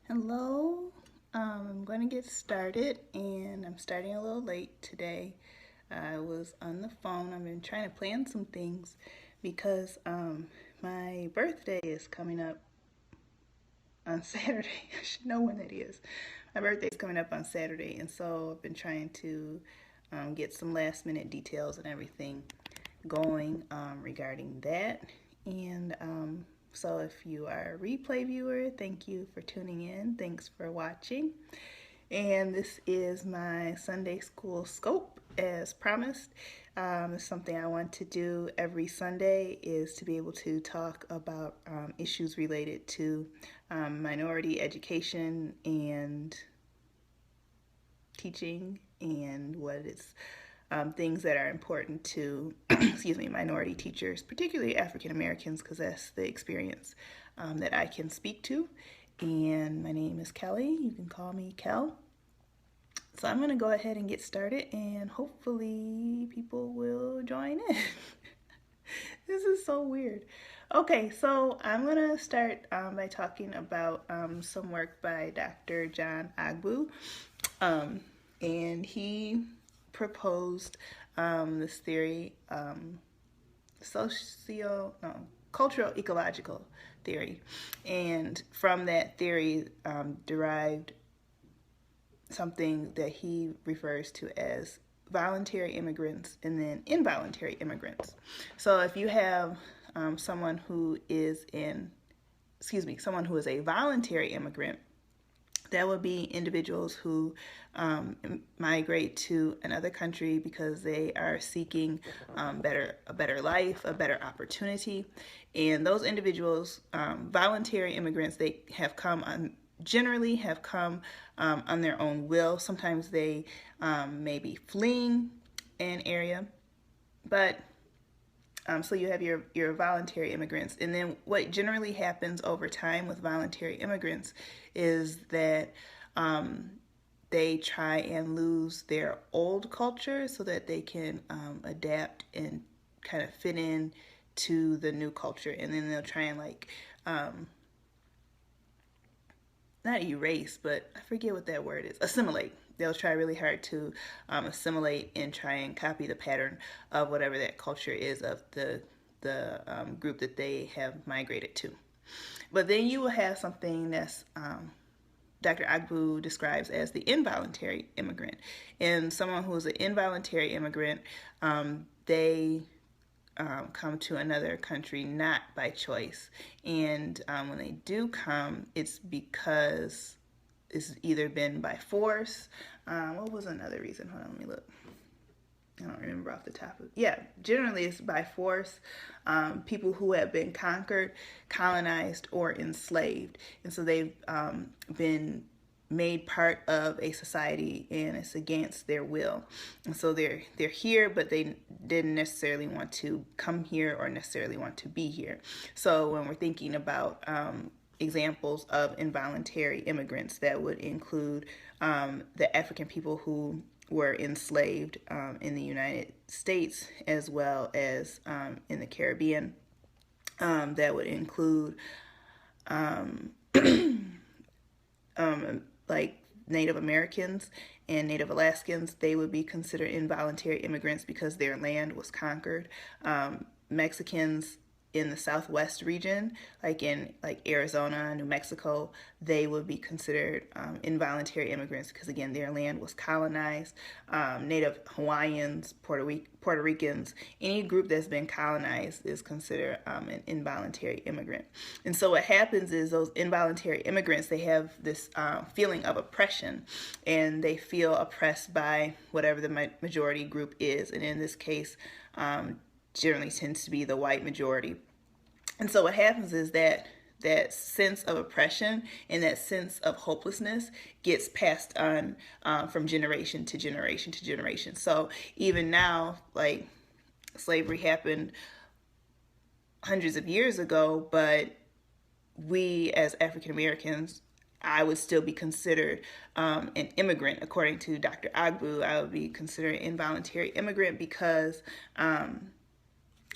Hello. I'm going to get started, and I'm starting a little late today. I was on the phone. I've been trying to plan some things because my birthday is coming up on Saturday. I should know when that is. My birthday is coming up on Saturday, and so I've been trying to get some last minute details and everything going regarding that. And so, if you are a replay viewer, thank you for tuning in. Thanks for watching. And this is my Sunday school scope as promised. It's something I want to do every Sunday is to be able to talk about issues related to minority education and teaching and what is things that are important to excuse me, minority teachers, particularly African Americans, because that's the experience that I can speak to. And my name is Kelly. You can call me Kel. So I'm going to go ahead and get started, and hopefully people will join in. This is so weird. Okay, so I'm going to start by talking about some work by Dr. John Agbu. And he proposed this theory, cultural ecological theory. And from that theory derived something that he refers to as voluntary immigrants and then involuntary immigrants. So if you have someone who is a voluntary immigrant, that would be individuals who migrate to another country because they are seeking a better life, a better opportunity. And those individuals, voluntary immigrants, they generally have come on their own will. Sometimes they may be fleeing an area, but so you have your voluntary immigrants. And then what generally happens over time with voluntary immigrants is that they try and lose their old culture so that they can adapt and kind of fit in to the new culture. And then they'll try and not erase, but I forget what that word is, assimilate. They'll try really hard to assimilate and try and copy the pattern of whatever that culture is of the group that they have migrated to. But then you will have something that's Dr. Agbu describes as the involuntary immigrant. And someone who is an involuntary immigrant, they come to another country not by choice. And when they do come, it's because it's either been by force. What was another reason? Hold on, let me look. I don't remember off the top of it. Yeah, generally it's by force. People who have been conquered, colonized, or enslaved. And so they've been made part of a society and it's against their will. And so they're here, but they didn't necessarily want to come here or necessarily want to be here. So when we're thinking about examples of involuntary immigrants, that would include the African people who were enslaved in the United States as well as in the Caribbean. That would include like Native Americans and Native Alaskans. They would be considered involuntary immigrants because their land was conquered. Mexicans in the Southwest region, like in Arizona, New Mexico, they would be considered involuntary immigrants because again their land was colonized. Native Hawaiians, Puerto Ricans, any group that's been colonized is considered an involuntary immigrant. And so what happens is those involuntary immigrants, they have this feeling of oppression, and they feel oppressed by whatever the majority group is, and in this case generally tends to be the white majority. And so what happens is that sense of oppression and that sense of hopelessness gets passed on from generation to generation to generation. So even now, like, slavery happened hundreds of years ago, but we as African Americans, I would still be considered an immigrant. According to Dr. Agbu, I would be considered an involuntary immigrant because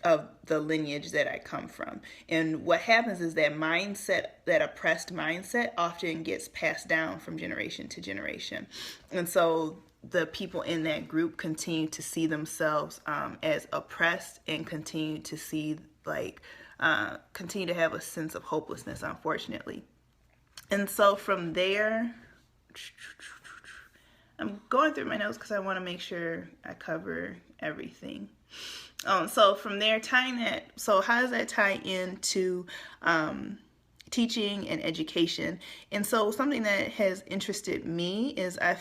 of the lineage that I come from. And what happens is that mindset, that oppressed mindset, often gets passed down from generation to generation. And so the people in that group continue to see themselves as oppressed, and continue to see continue to have a sense of hopelessness, unfortunately. And so from there, I'm going through my notes because I want to make sure I cover everything. So from there, tying that, so how does that tie into teaching and education? And so something that has interested me is I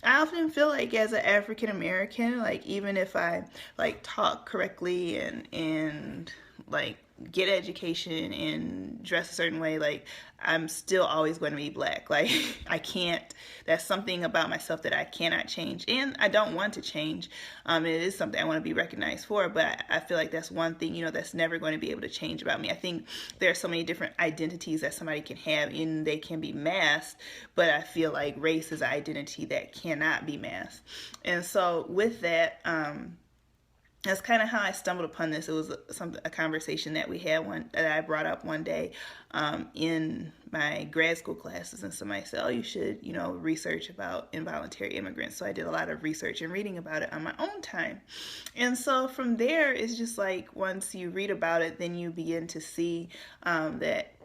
often feel like as an African American, like even if I like talk correctly and like get education and dress a certain way, like I'm still always going to be black. Like I can't, that's something about myself that I cannot change, and I don't want to change. It is something I want to be recognized for, but I feel like that's one thing, that's never going to be able to change about me. I think there are so many different identities that somebody can have, and they can be masked, but I feel like race is an identity that cannot be masked. And so with that, that's kind of how I stumbled upon this. It was a conversation that we had that I brought up one day in my grad school classes, and somebody said, "Oh, you should, research about involuntary immigrants." So I did a lot of research and reading about it on my own time. And so from there, it's just like once you read about it, then you begin to see that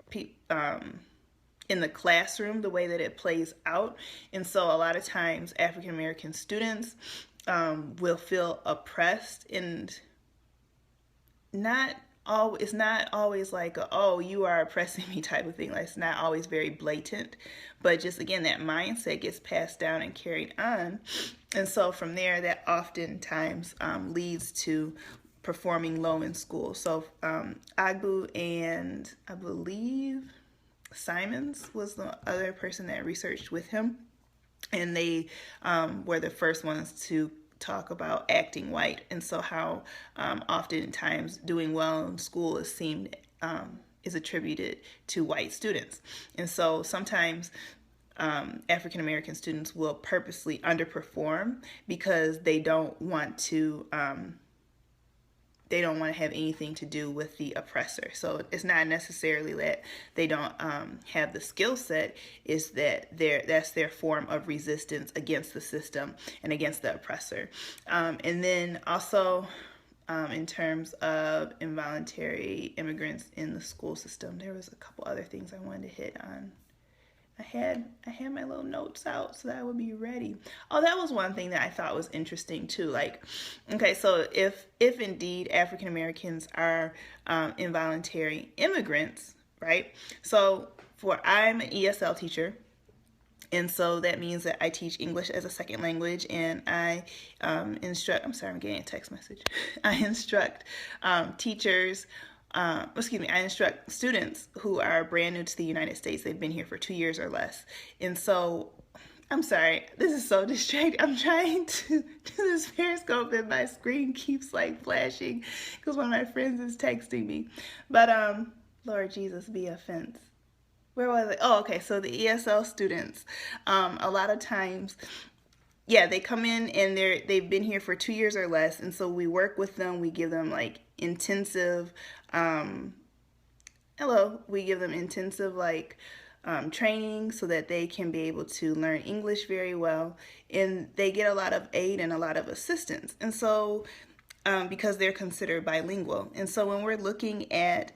in the classroom, the way that it plays out. And so a lot of times African American students will feel oppressed, and it's not always like oh, you are oppressing me type of thing. Like it's not always very blatant, but just again, that mindset gets passed down and carried on. And so from there, that oftentimes leads to performing low in school. So Agbu and I believe Simons was the other person that researched with him. And they were the first ones to talk about acting white, and so how oftentimes doing well in school is attributed to white students. And so sometimes African American students will purposely underperform because they don't want to have anything to do with the oppressor. So it's not necessarily that they don't have the skill set, is that that's their form of resistance against the system and against the oppressor. And then also in terms of involuntary immigrants in the school system, there was a couple other things I wanted to hit on. I had my little notes out so that I would be ready. Oh, that was one thing that I thought was interesting too. Like, okay, so if indeed African Americans are involuntary immigrants, right? So I'm an ESL teacher, and so that means that I teach English as a second language, and I instruct. I'm sorry, I'm getting a text message. I instruct teachers. I instruct students who are brand new to the United States. They've been here for 2 years or less. And so, I'm sorry, this is so distracting. I'm trying to do this Periscope and my screen keeps like flashing because one of my friends is texting me. But, Lord Jesus, be offense. Where was it? Oh, okay. So the ESL students, a lot of times, they come in and they've been here for 2 years or less. And so we work with them. We give them like intensive training so that they can be able to learn English very well, and they get a lot of aid and a lot of assistance. And so because they're considered bilingual. And so when we're looking at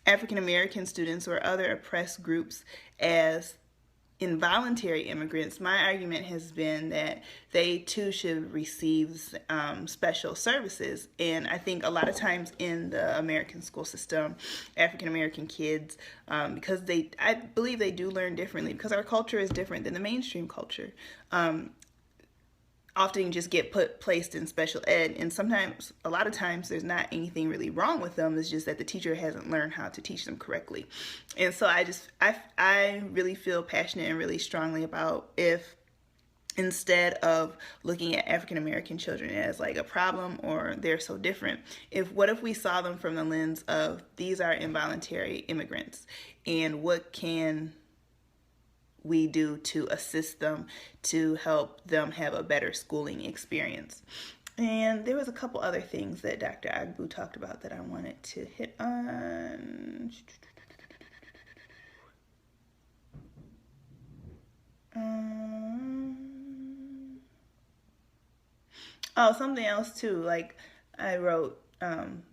African American students or other oppressed groups as involuntary immigrants, my argument has been that they too should receive special services. And I think a lot of times in the American school system, African American kids, because I believe they do learn differently because our culture is different than the mainstream culture, often just get placed in special ed, and sometimes, a lot of times, there's not anything really wrong with them. It's just that the teacher hasn't learned how to teach them correctly. And so I really feel passionate and really strongly about, if instead of looking at African American children as like a problem or they're so different, what if we saw them from the lens of these are involuntary immigrants, and what can we do to assist them to help them have a better schooling experience? And there was a couple other things that Dr. Agbu talked about that I wanted to hit on. Oh, something else too. Like I wrote,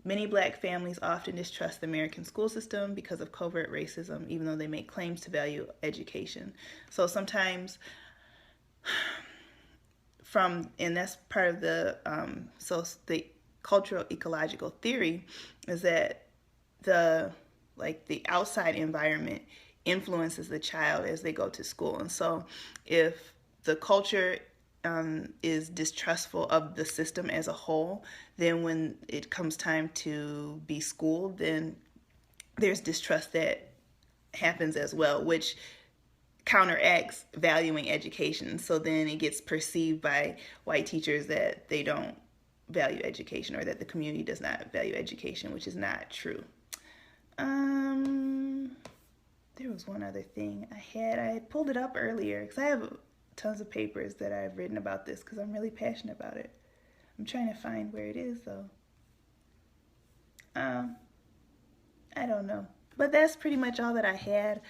many black families often distrust the American school system because of covert racism, even though they make claims to value education. So sometimes and that's part of the cultural ecological theory, is that the outside environment influences the child as they go to school. And so if the culture is distrustful of the system as a whole, then when it comes time to be schooled, then there's distrust that happens as well, which counteracts valuing education. So then it gets perceived by white teachers that they don't value education, or that the community does not value education, which is not true. There was one other thing I pulled it up earlier because I have tons of papers that I've written about this because I'm really passionate about it. I'm trying to find where it is though. I don't know. But that's pretty much all that I had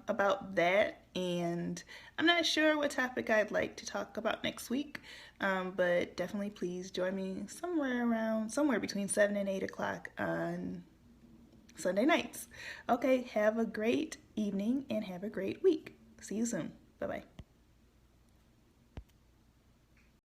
about that. And I'm not sure what topic I'd like to talk about next week. But definitely please join me somewhere between 7 and 8 o'clock on Sunday nights. Okay, have a great evening and have a great week. See you soon. Bye-bye.